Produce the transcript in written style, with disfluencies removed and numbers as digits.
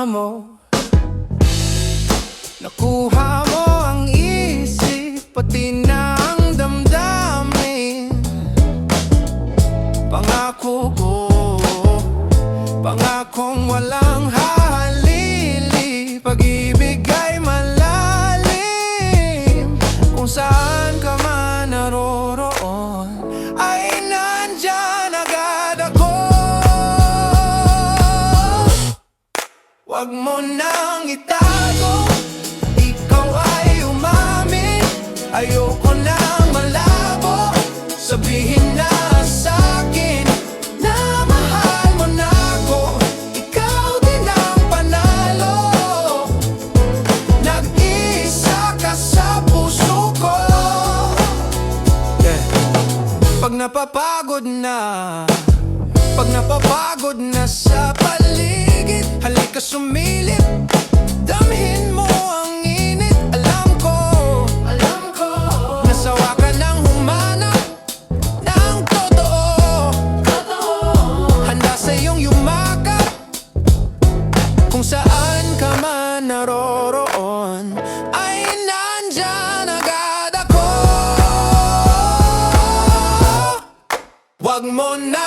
mo. Nakuha mo ang isip, pati na ang damdamin. Pangako ko, pangakong walang hahalili. Pag-ibig ay malalim, kung saan ka man naroroon ay nandyan agad ako. Wag mo nang itago, ikaw ay umamin. Ayoko nang malabo, sabihin na sa'kin na mahal mo na ako. Ikaw din ang panalo, nag-isa ka sa puso ko. Pag napapagod na sa paligid, halika sumilip, damhin mo ang init. Alam ko, nasawa ka nang humanap ng totoo. Handa sa iyong yumakap, kung saan ka man naroroon ay nandyan agad ako. Wag mo na